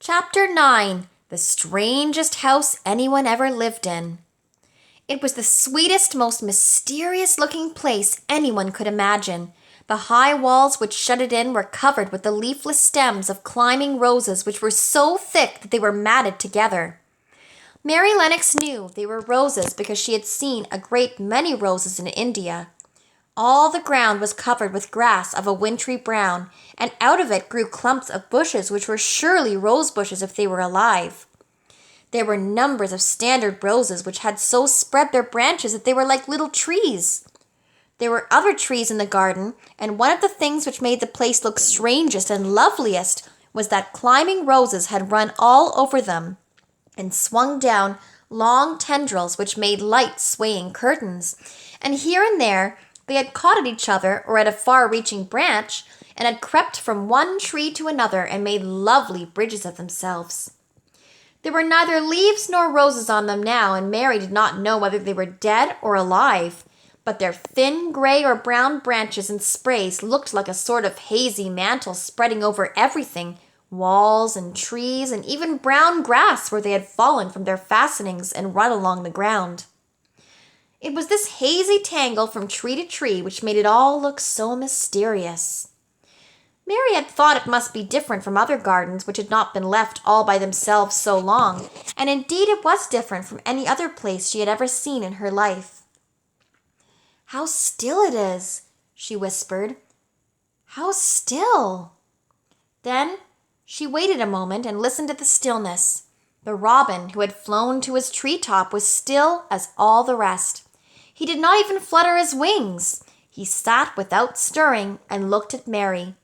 Chapter 9 The Strangest House Anyone Ever Lived In. It was the sweetest, most mysterious-looking place anyone could imagine. The high walls which shut it in were covered with the leafless stems of climbing roses which were so thick that they were matted together. Mary Lennox knew they were roses because she had seen a great many roses in India. All the ground was covered with grass of a wintry brown, and out of it grew clumps of bushes which were surely rose bushes if they were alive. There were numbers of standard roses which had so spread their branches that they were like little trees. There were other trees in the garden, and one of the things which made the place look strangest and loveliest was that climbing roses had run all over them, and swung down long tendrils which made light swaying curtains, and here and there they had caught at each other or at a far-reaching branch, and had crept from one tree to another and made lovely bridges of themselves. There were neither leaves nor roses on them now, and Mary did not know whether they were dead or alive, but their thin gray or brown branches and sprays looked like a sort of hazy mantle spreading over everything, walls and trees and even brown grass where they had fallen from their fastenings and run along the ground. It was this hazy tangle from tree to tree which made it all look so mysterious. Mary had thought it must be different from other gardens which had not been left all by themselves so long, and indeed it was different from any other place she had ever seen in her life. "How still it is," she whispered. "How still." Then she waited a moment and listened to the stillness. The robin who had flown to his treetop was still as all the rest. He did not even flutter his wings. He sat without stirring and looked at Mary.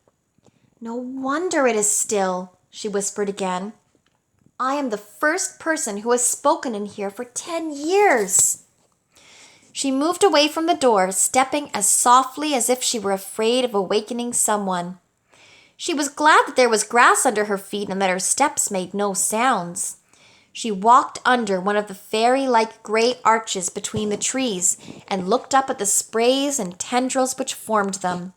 "No wonder it is still," she whispered again. "I am the first person who has spoken in here for 10 years." She moved away from the door, stepping as softly as if she were afraid of awakening someone. She was glad that there was grass under her feet and that her steps made no sounds. She walked under one of the fairy-like gray arches between the trees and looked up at the sprays and tendrils which formed them.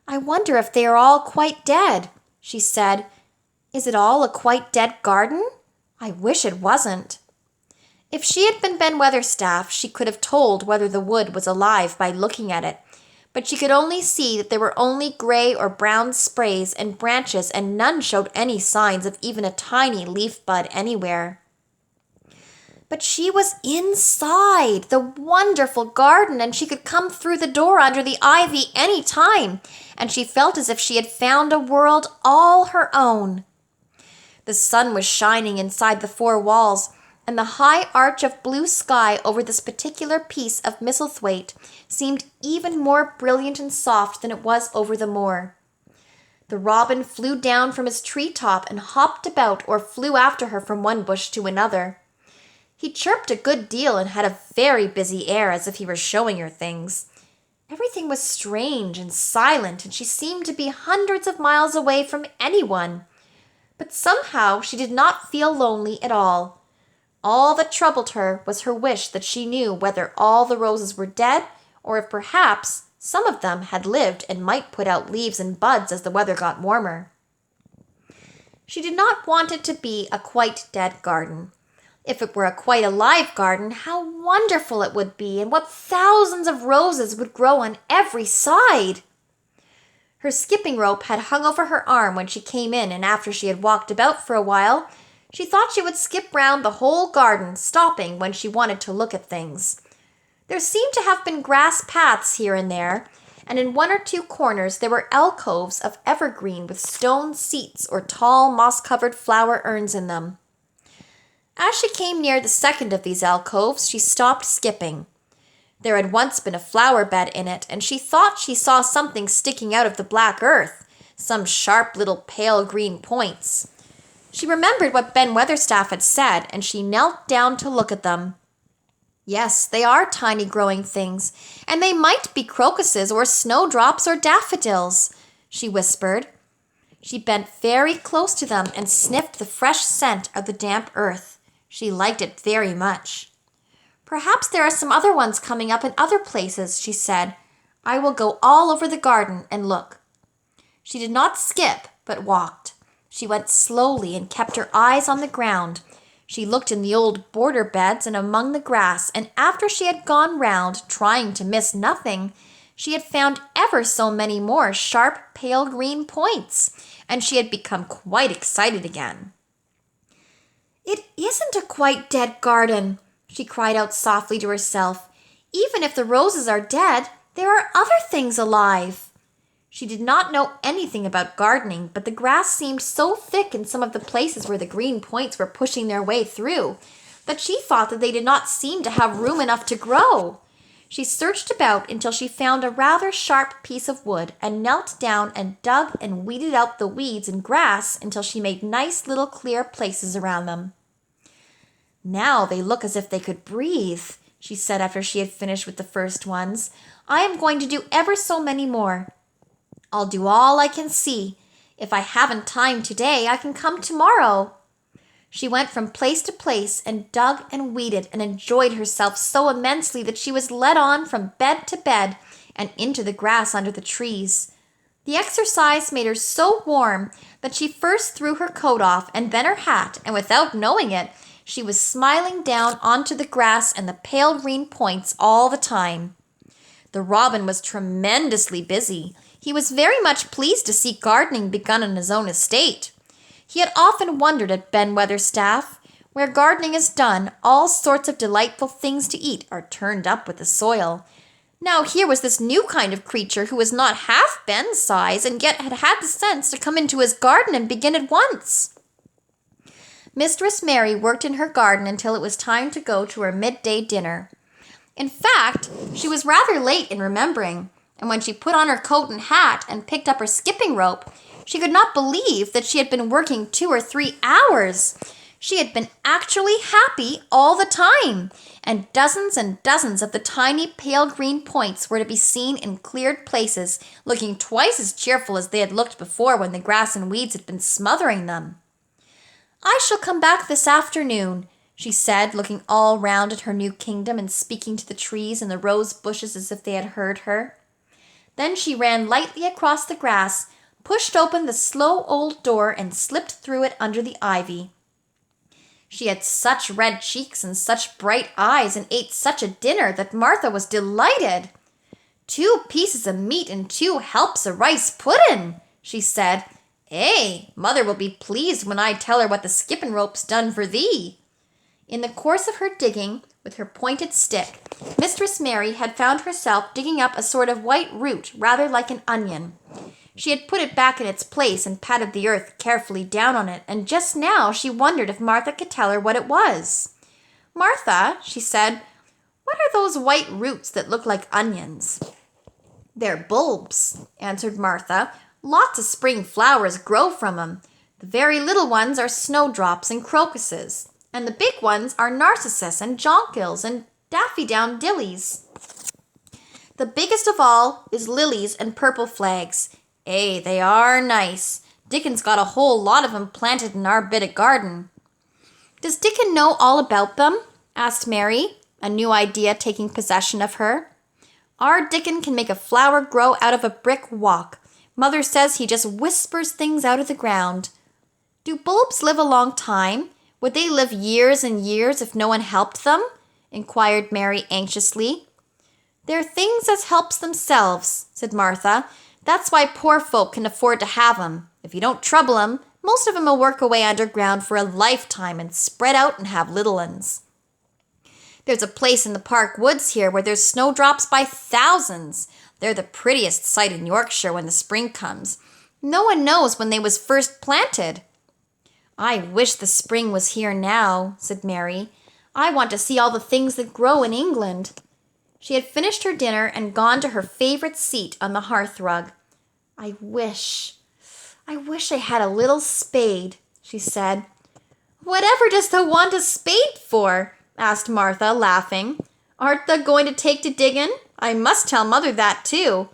"I wonder if they are all quite dead," she said. "Is it all a quite dead garden? I wish it wasn't." If she had been Ben Weatherstaff, she could have told whether the wood was alive by looking at it, but she could only see that there were only gray or brown sprays and branches, and none showed any signs of even a tiny leaf bud anywhere. But she was inside the wonderful garden, and she could come through the door under the ivy any time, and she felt as if she had found a world all her own. The sun was shining inside the 4 walls, and the high arch of blue sky over this particular piece of Misselthwaite seemed even more brilliant and soft than it was over the moor. The robin flew down from his tree-top and hopped about or flew after her from one bush to another. He chirped a good deal and had a very busy air as if he were showing her things. Everything was strange and silent, and she seemed to be hundreds of miles away from anyone. But somehow she did not feel lonely at all. All that troubled her was her wish that she knew whether all the roses were dead, or if perhaps some of them had lived and might put out leaves and buds as the weather got warmer. She did not want it to be a quite dead garden. If it were a quite alive garden, how wonderful it would be, and what thousands of roses would grow on every side! Her skipping rope had hung over her arm when she came in, and after she had walked about for a while, she thought she would skip round the whole garden, stopping when she wanted to look at things. There seemed to have been grass paths here and there, and in 1 or 2 corners there were alcoves of evergreen with stone seats or tall moss-covered flower urns in them. As she came near the second of these alcoves, she stopped skipping. There had once been a flower bed in it, and she thought she saw something sticking out of the black earth, some sharp little pale green points. She remembered what Ben Weatherstaff had said, and she knelt down to look at them. "Yes, they are tiny growing things, and they might be crocuses or snowdrops or daffodils," she whispered. She bent very close to them and sniffed the fresh scent of the damp earth. She liked it very much. "Perhaps there are some other ones coming up in other places," she said. "I will go all over the garden and look." She did not skip, but walked. She went slowly and kept her eyes on the ground. She looked in the old border beds and among the grass, and after she had gone round, trying to miss nothing, she had found ever so many more sharp, pale green points, and she had become quite excited again. "It isn't a quite dead garden," she cried out softly to herself. "Even if the roses are dead, there are other things alive." She did not know anything about gardening, but the grass seemed so thick in some of the places where the green points were pushing their way through that she thought that they did not seem to have room enough to grow. She searched about until she found a rather sharp piece of wood and knelt down and dug and weeded out the weeds and grass until she made nice little clear places around them. "Now they look as if they could breathe," she said after she had finished with the first ones. "I am going to do ever so many more. I'll do all I can see. If I haven't time today, I can come tomorrow." She went from place to place and dug and weeded and enjoyed herself so immensely that she was led on from bed to bed and into the grass under the trees. The exercise made her so warm that she first threw her coat off and then her hat, and without knowing it, she was smiling down onto the grass and the pale green points all the time. The robin was tremendously busy. He was very much pleased to see gardening begun on his own estate. He had often wondered at Ben Weatherstaff. Where gardening is done, all sorts of delightful things to eat are turned up with the soil. Now here was this new kind of creature who was not half Ben's size and yet had had the sense to come into his garden and begin at once. Mistress Mary worked in her garden until it was time to go to her midday dinner. In fact, she was rather late in remembering, and when she put on her coat and hat and picked up her skipping rope, she could not believe that she had been working 2 or 3 hours. She had been actually happy all the time, and dozens of the tiny pale green points were to be seen in cleared places, looking twice as cheerful as they had looked before when the grass and weeds had been smothering them. "I shall come back this afternoon," she said, looking all round at her new kingdom and speaking to the trees and the rose bushes as if they had heard her. Then she ran lightly across the grass, pushed open the slow old door, and slipped through it under the ivy. She had such red cheeks and such bright eyes and ate such a dinner that Martha was delighted. "2 pieces of meat and 2 helps of rice pudding," she said. Mother will be pleased when I tell her what the skipping rope's done for thee." In the course of her digging with her pointed stick, Mistress Mary had found herself digging up a sort of white root rather like an onion. She had put it back in its place and patted the earth carefully down on it, and just now she wondered if Martha could tell her what it was. "Martha," she said, "what are those white roots that look like onions?" "They're bulbs," answered Martha. "Lots of spring flowers grow from 'em. The very little ones are snowdrops and crocuses, and the big ones are narcissus and jonquils and daffodillies. The biggest of all is lilies and purple flags. They are nice. Dickon's got a whole lot of 'em planted in our bit of garden." "Does Dickon know all about them?" asked Mary, a new idea taking possession of her. "Our Dickon can make a flower grow out of a brick walk. Mother says he just whispers things out of the ground." "Do bulbs live a long time? Would they live years and years if no one helped them?" inquired Mary anxiously. "They're things as helps themselves," said Martha. "That's why poor folk can afford to have 'em. If you don't trouble 'em, most of 'em will work away underground for a lifetime and spread out and have little uns. There's a place in the park woods here where there's snowdrops by thousands. They're the prettiest sight in Yorkshire when the spring comes. No one knows when they was first planted." "I wish the spring was here now," said Mary. "I want to see all the things that grow in England." She had finished her dinner and gone to her favorite seat on the hearth rug. I wish I had a little spade," she said. "Whatever does thou want a spade for?" asked Martha, laughing. "Art thou going to take to diggin'? I must tell Mother that too."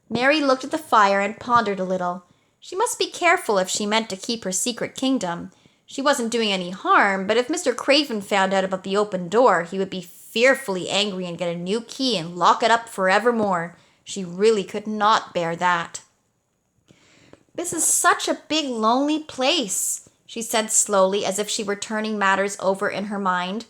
Mary looked at the fire and pondered a little. She must be careful if she meant to keep her secret kingdom. She wasn't doing any harm, but if Mr. Craven found out about the open door, he would be fearfully angry and get a new key and lock it up forevermore. She really could not bear that. This is such a big, lonely place, she said slowly, as if she were turning matters over in her mind.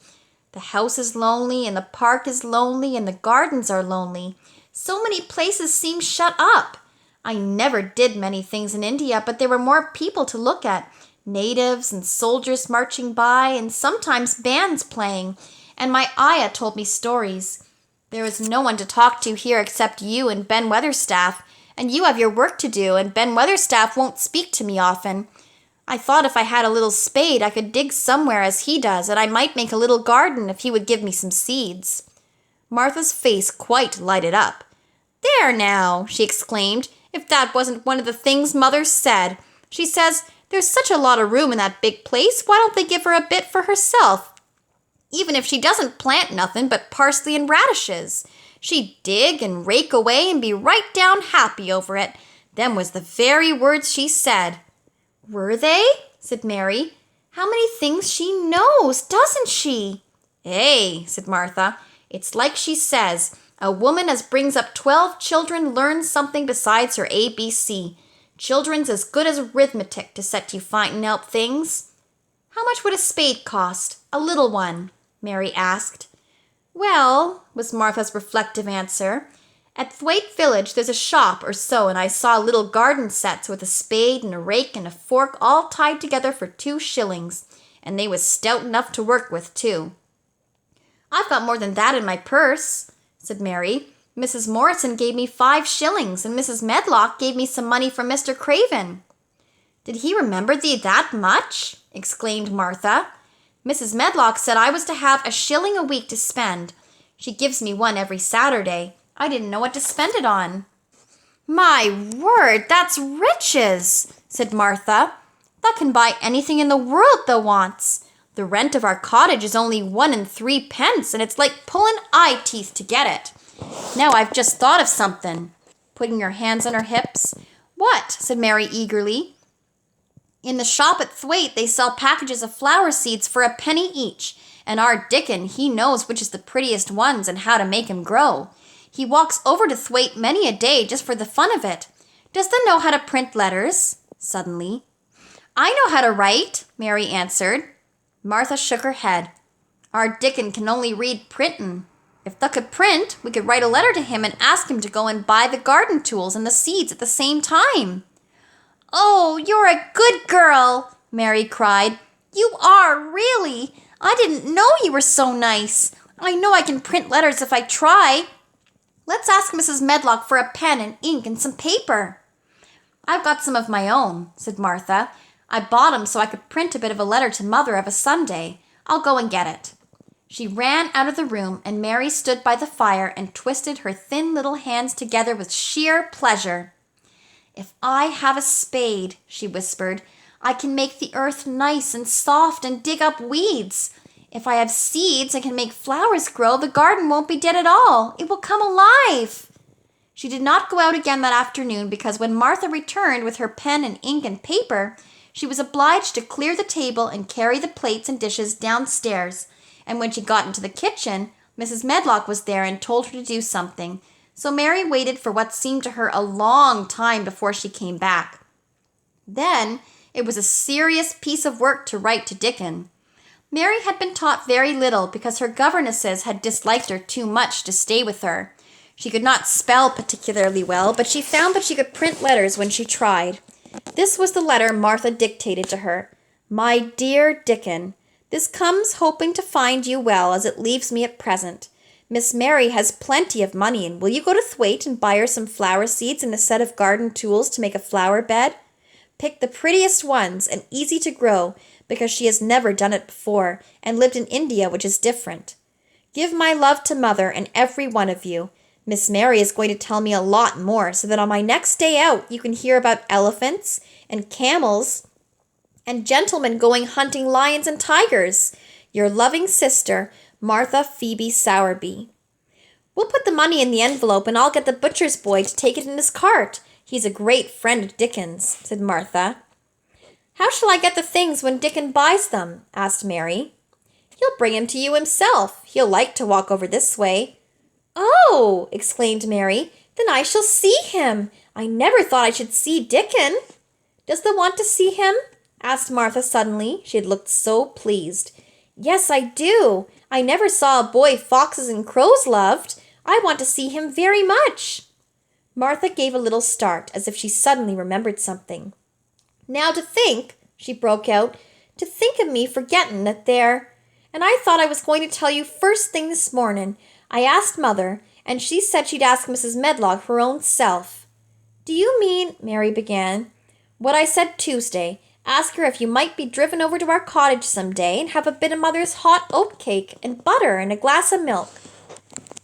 The house is lonely, and the park is lonely, and the gardens are lonely. So many places seem shut up. I never did many things in India, but there were more people to look at. Natives and soldiers marching by, and sometimes bands playing. And my ayah told me stories. There is no one to talk to here except you and Ben Weatherstaff, and you have your work to do, and Ben Weatherstaff won't speak to me often. I thought if I had a little spade, I could dig somewhere as he does, and I might make a little garden if he would give me some seeds. Martha's face quite lighted up. There now, she exclaimed, if that wasn't one of the things Mother said. She says, there's such a lot of room in that big place, why don't they give her a bit for herself? Even if she doesn't plant nothing but parsley and radishes. She'd dig and rake away and be right down happy over it. Them was the very words she said. Were they? Said Mary. How many things she knows, doesn't she? Eh, said Martha. It's like she says, a woman as brings up 12 children learns something besides her ABC. Children's as good as arithmetic to set you finding out things. How much would a spade cost? A little one, Mary asked. Well, was Martha's reflective answer, at Thwaite Village there's a shop or so, and I saw little garden sets with a spade and a rake and a fork all tied together for 2 shillings, and they was stout enough to work with, too. I've got more than that in my purse, said Mary. Mrs. Morrison gave me 5 shillings, and Mrs. Medlock gave me some money from Mr. Craven. Did he remember thee that much? Exclaimed Martha. Mrs. Medlock said I was to have a shilling a week to spend. She gives me one every Saturday. I didn't know what to spend it on. My word, that's riches, said Martha. That can buy anything in the world thou wants. The rent of our cottage is only 1 3 pence, and it's like pulling eye teeth to get it. Now I've just thought of something, putting her hands on her hips. What? Said Mary eagerly. In the shop at Thwaite they sell packages of flower seeds for a penny each, and our Dickon, he knows which is the prettiest ones and how to make 'em grow. He walks over to Thwaite many a day just for the fun of it. Does thou know how to print letters? Suddenly. I know how to write, Mary answered. Martha shook her head. Our Dickon can only read printin'. If thou could print, we could write a letter to him and ask him to go and buy the garden tools and the seeds at the same time. Oh, you're a good girl, Mary cried. You are, really. I didn't know you were so nice. I know I can print letters if I try. Let's ask Mrs. Medlock for a pen and ink and some paper. I've got some of my own, said Martha. I bought 'em so I could print a bit of a letter to Mother of a Sunday. I'll go and get it. She ran out of the room, and Mary stood by the fire and twisted her thin little hands together with sheer pleasure. If I have a spade, she whispered, I can make the earth nice and soft and dig up weeds. If I have seeds and can make flowers grow, the garden won't be dead at all. It will come alive. She did not go out again that afternoon because when Martha returned with her pen and ink and paper, she was obliged to clear the table and carry the plates and dishes downstairs. And when she got into the kitchen, Mrs. Medlock was there and told her to do something. So Mary waited for what seemed to her a long time before she came back. Then it was a serious piece of work to write to Dickon. Mary had been taught very little because her governesses had disliked her too much to stay with her. She could not spell particularly well, but she found that she could print letters when she tried. This was the letter Martha dictated to her. My dear Dickon, this comes hoping to find you well as it leaves me at present. Miss Mary has plenty of money, and will you go to Thwaite and buy her some flower seeds and a set of garden tools to make a flower bed? Pick the prettiest ones and easy to grow, because she has never done it before and lived in India, which is different. Give my love to Mother and every one of you. Miss Mary is going to tell me a lot more, so that on my next day out you can hear about elephants and camels and gentlemen going hunting lions and tigers. Your loving sister, Martha Phoebe Sowerby. We'll put the money in the envelope and I'll get the butcher's boy to take it in his cart. He's a great friend of Dickon's, said Martha. How shall I get the things when Dickon buys them? Asked Mary. He'll bring 'em to you himself. He'll like to walk over this way. Oh, exclaimed Mary, then I shall see him. I never thought I should see Dickon. Does thee want to see him? Asked Martha suddenly. She had looked so pleased. Yes, I do. I never saw a boy foxes and crows loved. I want to see him very much. Martha gave a little start, as if she suddenly remembered something. Now to think, she broke out, to think of me forgetting that there. And I thought I was going to tell you first thing this morning. I asked Mother, and she said she'd ask Mrs. Medlock her own self. Do you mean, Mary began, what I said Tuesday? Ask her if you might be driven over to our cottage some day and have a bit of Mother's hot oat cake and butter and a glass of milk.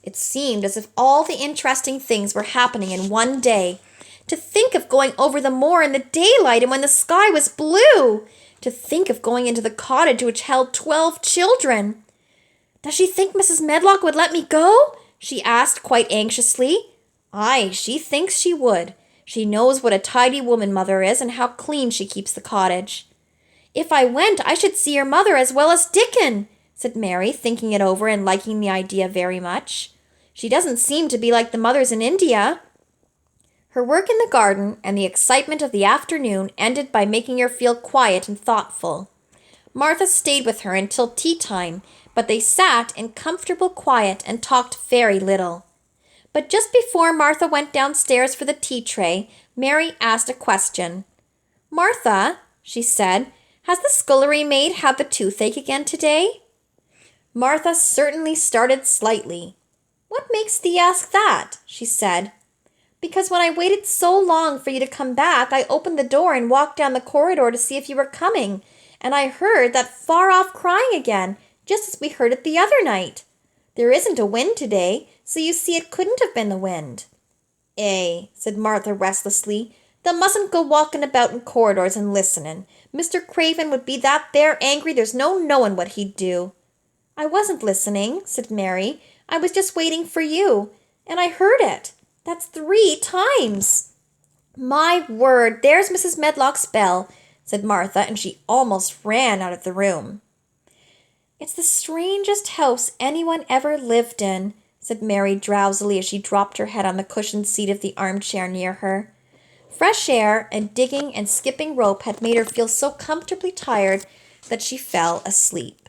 It seemed as if all the interesting things were happening in one day. To think of going over the moor in the daylight and when the sky was blue! To think of going into the cottage which held 12 children! Does she think Mrs. Medlock would let me go? She asked quite anxiously. Aye, she thinks she would. She knows what a tidy woman Mother is and how clean she keeps the cottage. If I went, I should see your mother as well as Dickon, said Mary, thinking it over and liking the idea very much. She doesn't seem to be like the mothers in India. Her work in the garden and the excitement of the afternoon ended by making her feel quiet and thoughtful. Martha stayed with her until tea time, but they sat in comfortable quiet and talked very little. But just before Martha went downstairs for the tea tray, Mary asked a question. Martha, she said, has the scullery maid had the toothache again today? Martha certainly started slightly. What makes thee ask that? She said. Because when I waited so long for you to come back, I opened the door and walked down the corridor to see if you were coming, and I heard that far-off crying again, just as we heard it the other night. There isn't a wind today, so you see it couldn't have been the wind. Said Martha restlessly. Thou mustn't go walking about in corridors and listening. Mr. Craven would be that there angry there's no knowing what he'd do. I wasn't listening, said Mary. I was just waiting for you, and I heard it. That's 3 times. My word, there's Mrs. Medlock's bell, said Martha, and she almost ran out of the room. It's the strangest house anyone ever lived in, said Mary drowsily as she dropped her head on the cushioned seat of the armchair near her. Fresh air and digging and skipping rope had made her feel so comfortably tired that she fell asleep.